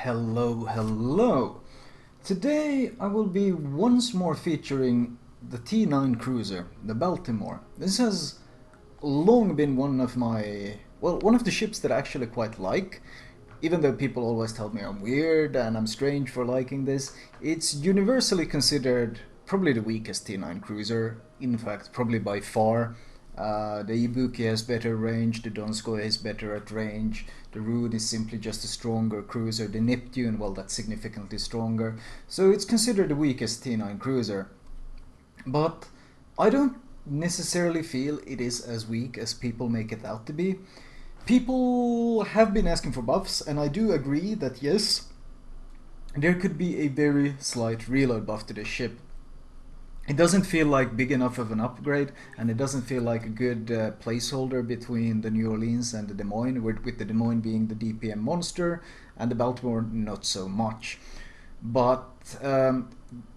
Hello. Today I will be once more featuring the T9 cruiser, the Baltimore. This has long been one of the ships that I actually quite like. Even though people always tell me I'm weird and I'm strange for liking this, it's universally considered probably the weakest T9 cruiser. In fact, probably by far. The Ibuki has better range, the Donskoy is better at range, the Rune is simply just a stronger cruiser, the Neptune, well, that's significantly stronger. So it's considered the weakest T9 cruiser. But I don't necessarily feel it is as weak as people make it out to be. People have been asking for buffs, and I do agree that yes, there could be a very slight reload buff to this ship. It doesn't feel like big enough of an upgrade, and it doesn't feel like a good placeholder between the New Orleans and the Des Moines, with the Des Moines being the DPM monster and the Baltimore not so much. But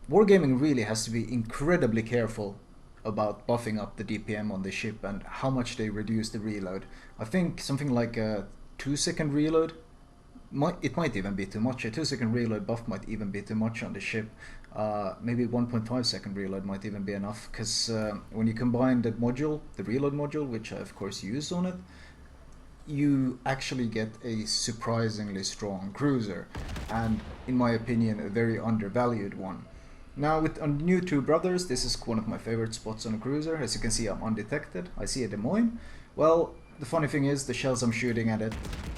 Wargaming really has to be incredibly careful about buffing up the DPM on the ship and how much they reduce the reload. I think something like a 2-second reload it might even be too much. A 2-second reload buff might even be too much on the ship. Maybe 1.5-second reload might even be enough, because when you combine that module, the reload module, which I of course use on it, you actually get a surprisingly strong cruiser, and in my opinion a very undervalued one. Now with on new Two Brothers, this is one of my favorite spots on a cruiser. As you can see, I'm undetected. I see a Des Moines. Well, the funny thing is, the shells I'm shooting at it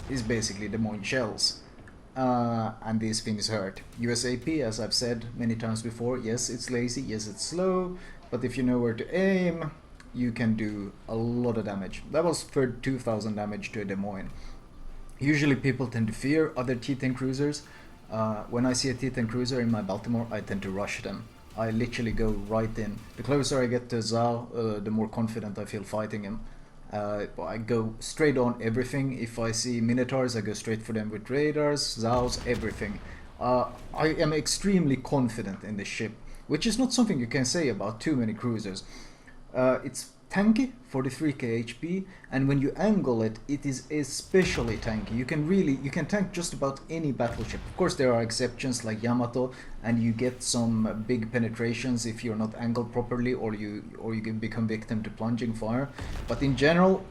is basically Des Moines shells. And these things hurt. USAP, as I've said many times before, yes, it's lazy, yes, it's slow, but if you know where to aim, you can do a lot of damage. That was 2,000 damage to a Des Moines. Usually people tend to fear other T10 cruisers. When I see a T10 cruiser in my Baltimore, I tend to rush them. I literally go right in. The closer I get to Zhao, the more confident I feel fighting him. I go straight on everything. If I see Minotaurs, I go straight for them with radars, Zhaos, everything. I am extremely confident in this ship, which is not something you can say about too many cruisers. It's tanky, 43k HP, and when you angle it, it is especially tanky. You can tank just about any battleship. Of course, there are exceptions like Yamato, and you get some big penetrations if you're not angled properly, or you can become victim to plunging fire. But in general,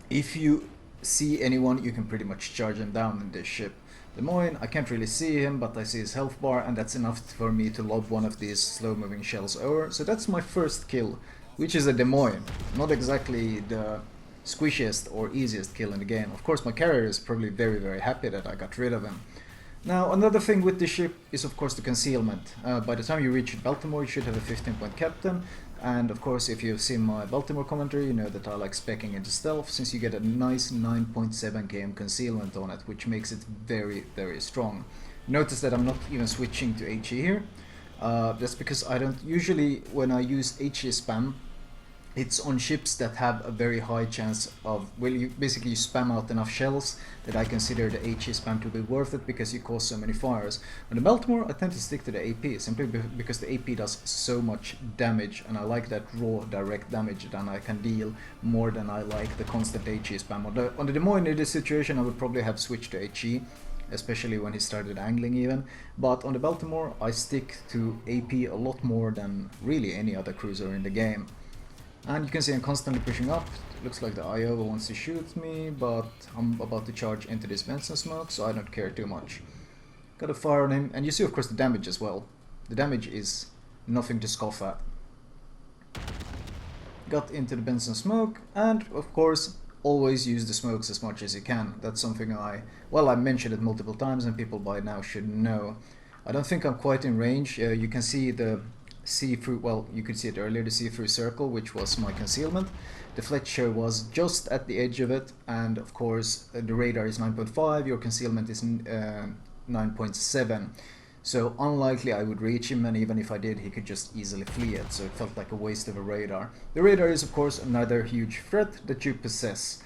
if you see anyone, you can pretty much charge them down in this ship. Des Moines, I can't really see him, but I see his health bar, and that's enough for me to lob one of these slow-moving shells over. So that's my first kill, which is a Des Moines. Not exactly the squishiest or easiest kill in the game. Of course, my carrier is probably very, very happy that I got rid of him. Now, another thing with the ship is, of course, the concealment. By the time you reach Baltimore, you should have a 15-point captain. And, of course, if you've seen my Baltimore commentary, you know that I like speccing into stealth, since you get a nice 9.7 km concealment on it, which makes it very, very strong. Notice that I'm not even switching to HE here. That's because I don't usually, when I use HE spam, it's on ships that have a very high chance of, well, you basically spam out enough shells that I consider the HE spam to be worth it, because you cause so many fires. On the Baltimore, I tend to stick to the AP, simply because the AP does so much damage, and I like that raw direct damage that I can deal more than I like the constant HE spam. On the Des Moines, in this situation, I would probably have switched to HE, especially when he started angling even. But on the Baltimore, I stick to AP a lot more than really any other cruiser in the game. And you can see I'm constantly pushing up. It looks like the Iowa wants to shoot me, but I'm about to charge into this Benson smoke, so I don't care too much. Got a fire on him, and you see of course the damage as well. The damage is nothing to scoff at. Got into the Benson smoke, and of course always use the smokes as much as you can. That's something I mentioned it multiple times, and people by now should know. I don't think I'm quite in range. You can see the see-through, well, you could see it earlier, the see-through circle, which was my concealment. The Fletcher was just at the edge of it, and of course the radar is 9.5, your concealment is 9.7. So unlikely I would reach him, and even if I did, he could just easily flee it, so it felt like a waste of a radar. The radar is of course another huge threat that you possess.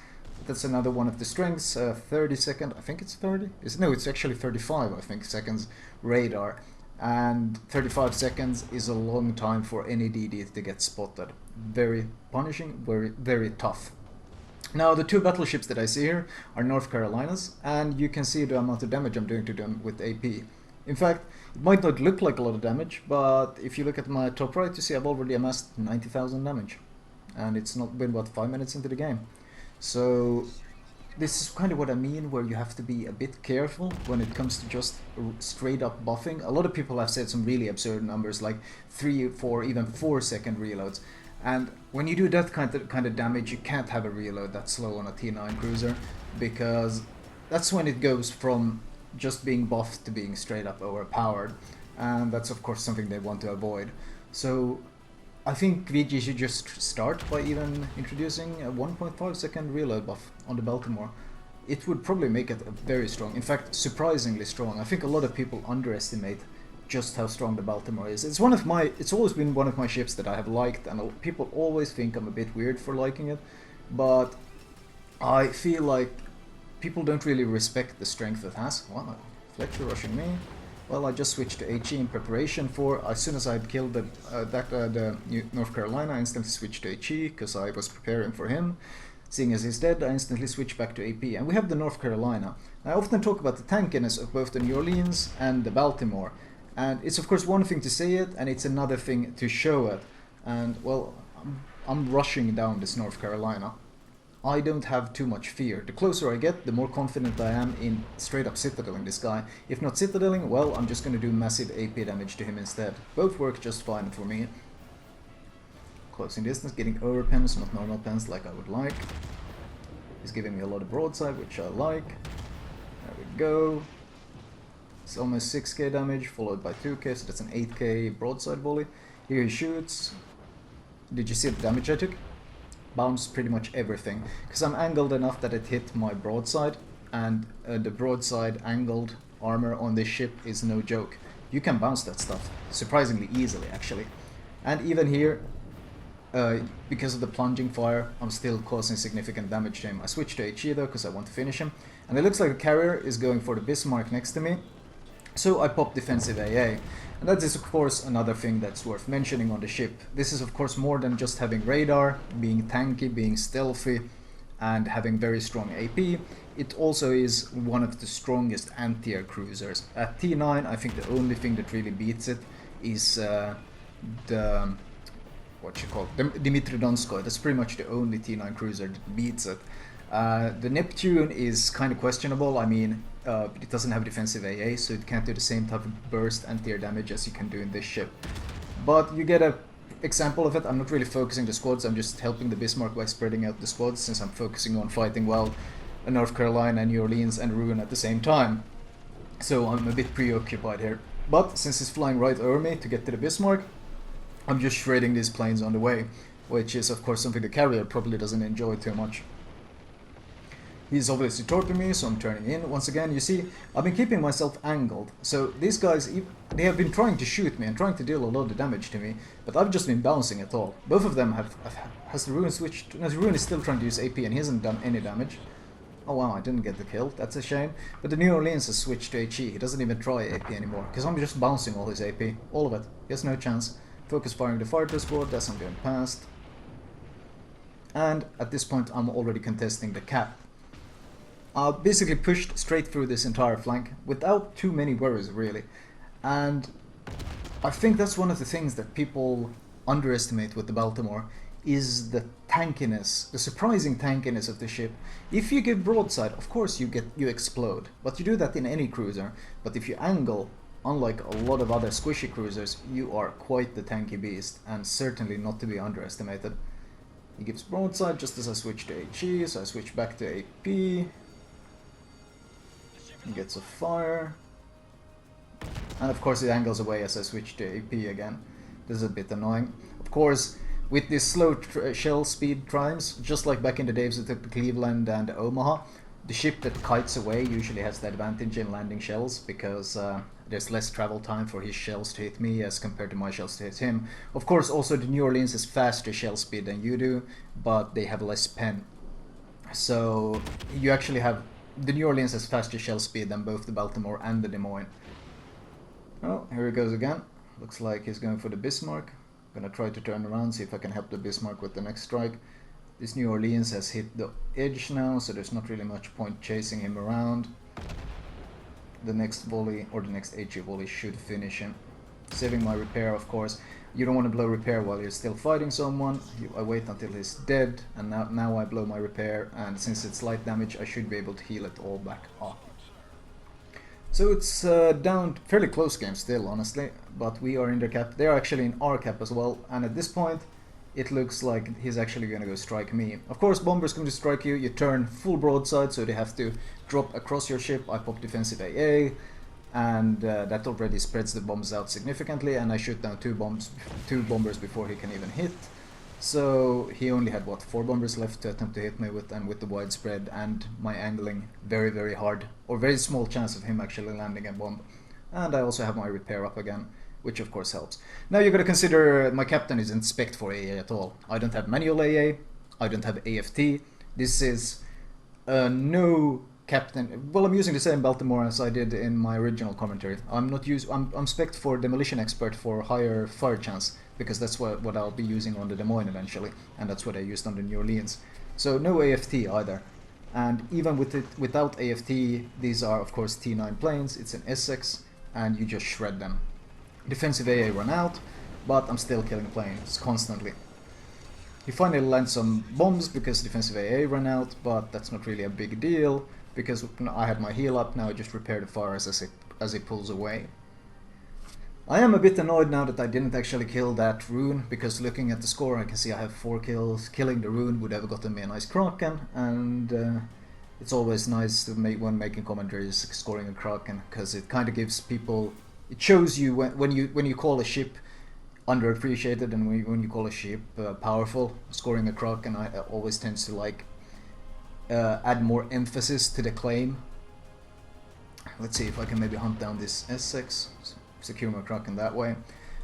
That's another one of the strengths, 30 second, I think it's 30? No, it's actually 35, I think, seconds radar. And 35 seconds is a long time for any DD to get spotted. Very punishing, very, very tough. Now, the two battleships that I see here are North Carolinas, and you can see the amount of damage I'm doing to them with AP. In fact, it might not look like a lot of damage, but if you look at my top right, you see I've already amassed 90,000 damage. And it's not been, what, 5 minutes into the game. So, this is kind of what I mean, where you have to be a bit careful when it comes to just straight up buffing. A lot of people have said some really absurd numbers, like 3, 4, even 4 second reloads. And when you do that kind of damage, you can't have a reload that slow on a T9 cruiser, because that's when it goes from just being buffed to being straight up overpowered, and that's of course something they want to avoid. So I think VG should just start by even introducing a 1.5 second reload buff on the Baltimore. It would probably make it very strong, in fact surprisingly strong. I think a lot of people underestimate just how strong the Baltimore is. It's always been one of my ships that I have liked, and people always think I'm a bit weird for liking it, but I feel like people don't really respect the strength it has. Wow, Fletcher rushing me. Well, I just switched to HE in preparation for, as soon as I had killed the North Carolina, I instantly switched to HE because I was preparing for him. Seeing as he's dead, I instantly switch back to AP. And we have the North Carolina. I often talk about the tankiness of both the New Orleans and the Baltimore. And it's of course one thing to say it, and it's another thing to show it. And, well, I'm rushing down this North Carolina. I don't have too much fear. The closer I get, the more confident I am in straight up citadeling this guy. If not citadeling, well, I'm just going to do massive AP damage to him instead. Both work just fine for me. Closing distance, getting overpens, not normal pens like I would like. He's giving me a lot of broadside, which I like. There we go. It's almost 6k damage, followed by 2k, so that's an 8k broadside volley. Here he shoots. Did you see the damage I took? Bounced pretty much everything, because I'm angled enough that it hit my broadside, and the broadside angled armor on this ship is no joke. You can bounce that stuff surprisingly easily, actually. And even here, because of the plunging fire, I'm still causing significant damage to him. I switched to HE though, because I want to finish him, and it looks like the carrier is going for the Bismarck next to me, so I pop defensive AA. And that is of course another thing that's worth mentioning on the ship. This is of course more than just having radar, being tanky, being stealthy, and having very strong AP. It also is one of the strongest anti-air cruisers. At T9, I think the only thing that really beats it is the Dmitry Donskoy. That's pretty much the only T9 cruiser that beats it. The Neptune is kind of questionable. I mean, it doesn't have defensive AA, so it can't do the same type of burst anti-air damage as you can do in this ship. But you get an example of it. I'm not really focusing the squads, I'm just helping the Bismarck by spreading out the squads, since I'm focusing on fighting well North Carolina, New Orleans and Ruin at the same time. So I'm a bit preoccupied here. But since he's flying right over me to get to the Bismarck, I'm just shredding these planes on the way, which is of course something the carrier probably doesn't enjoy too much. He's obviously torping me, so I'm turning in. Once again, you see, I've been keeping myself angled. So these guys, they have been trying to shoot me and trying to deal a lot of damage to me, but I've just been bouncing at all. Both of them has the Ruin switched. No, the Ruin is still trying to use AP and he hasn't done any damage. Oh wow, I didn't get the kill. That's a shame. But the New Orleans has switched to HE. He doesn't even try AP anymore, because I'm just bouncing all his AP. All of it. He has no chance. Focus firing the fighter squad as I'm going past. And at this point, I'm already contesting the cap. Basically pushed straight through this entire flank without too many worries, really. And I think that's one of the things that people underestimate with the Baltimore, is the tankiness, the surprising tankiness of the ship. If you give broadside, of course you explode, but you do that in any cruiser. But if you angle, unlike a lot of other squishy cruisers, you are quite the tanky beast, and certainly not to be underestimated. He gives broadside just as I switch to HE, so I switch back to AP. He gets a fire. And of course it angles away as I switch to AP again. This is a bit annoying. Of course, with this slow shell speed triumphs, just like back in the days with Cleveland and Omaha, the ship that kites away usually has the advantage in landing shells, because there's less travel time for his shells to hit me as compared to my shells to hit him. Of course, also the New Orleans has faster shell speed than you do, but they have less pen. So you actually have... The New Orleans has faster shell speed than both the Baltimore and the Des Moines. Oh, here he goes again. Looks like he's going for the Bismarck. Gonna try to turn around, see if I can help the Bismarck with the next strike. This New Orleans has hit the edge now, so there's not really much point chasing him around. The next volley, or the next HE volley, should finish him. Saving my repair, of course. You don't want to blow repair while you're still fighting someone. I wait until he's dead, and now I blow my repair, and since it's light damage, I should be able to heal it all back up. So it's down, fairly close game still, honestly, but we are in their cap. They're actually in our cap as well, and at this point, it looks like he's actually going to go strike me. Of course, bombers come to strike you, you turn full broadside, so they have to drop across your ship. I pop defensive AA, and that already spreads the bombs out significantly, and I shoot down two bombers before he can even hit. So he only had, what, 4 bombers left to attempt to hit me with, and with the widespread and my angling, very, very hard, or very small chance of him actually landing a bomb. And I also have my repair up again, which of course helps. Now you gotta consider my captain isn't spec'd for AA at all. I don't have manual AA, I don't have AFT. This is no captain. Well, I'm using the same Baltimore as I did in my original commentary. I'm spec'd for demolition expert for higher fire chance, because that's what I'll be using on the Des Moines eventually, and that's what I used on the New Orleans. So no AFT either. And even without AFT, these are of course T9 planes. It's an Essex, and you just shred them. Defensive AA run out, but I'm still killing planes constantly. He finally lands some bombs because defensive AA ran out, but that's not really a big deal because I had my heal up. Now I just repair the fires as it pulls away. I am a bit annoyed now that I didn't actually kill that rune, because looking at the score I can see I have 4 kills. Killing the rune would have gotten me a nice Kraken, and it's always nice to make when making commentaries scoring a Kraken, because it kind of gives people. It shows you when you call a ship underappreciated and when you call a ship powerful. Scoring a Kraken always tends to like add more emphasis to the claim. Let's see if I can maybe hunt down this Essex, secure my Kraken that way.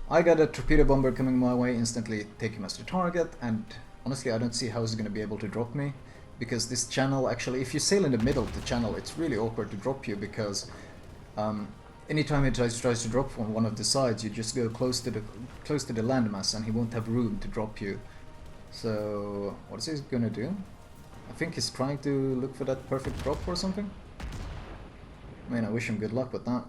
I got a torpedo bomber coming my way, instantly take him as the target, and honestly I don't see how he's going to be able to drop me, because this channel actually, if you sail in the middle of the channel, it's really awkward to drop you, because anytime he tries to drop from one of the sides, you just go close to the landmass and he won't have room to drop you. So what is he gonna do? I think he's trying to look for that perfect drop or something. I mean, I wish him good luck with that.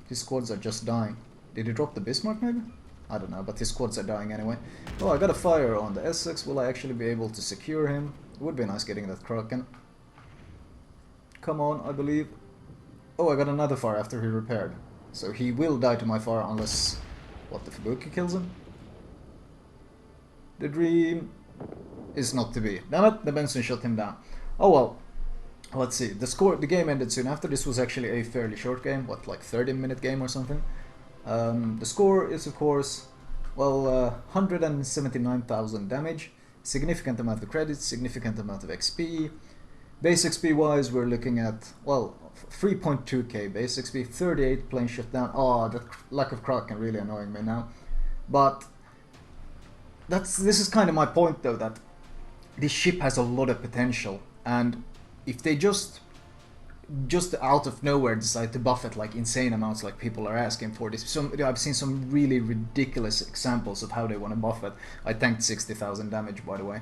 His squads are just dying. Did he drop the Bismarck maybe? I don't know, but his squads are dying anyway. Oh, I got a fire on the Essex. Will I actually be able to secure him? It would be nice getting that Kraken. Come on, I believe. Oh, I got another fire after he repaired. So he will die to my fire unless... What, the Fubuki kills him? The dream is not to be. Damn it, the Benson shot him down. Oh well. Let's see. The game ended soon after. This was actually a fairly short game. What, like 30-minute game or something? The score is of course, well, 179,000 damage. Significant amount of credits, significant amount of XP. Base XP wise, we're looking at, well, 3.2k base XP, 38 planes shut down. Oh, that lack of Kraken really annoying me now. But this is kind of my point though, that this ship has a lot of potential, and if they just out of nowhere decide to buff it like insane amounts like people are asking for this. I've seen some really ridiculous examples of how they want to buff it. I tanked 60,000 damage, by the way.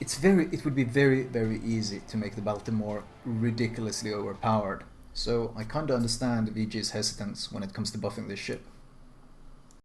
It would be very, very easy to make the Baltimore ridiculously overpowered. So I kind of understand VG's hesitance when it comes to buffing this ship.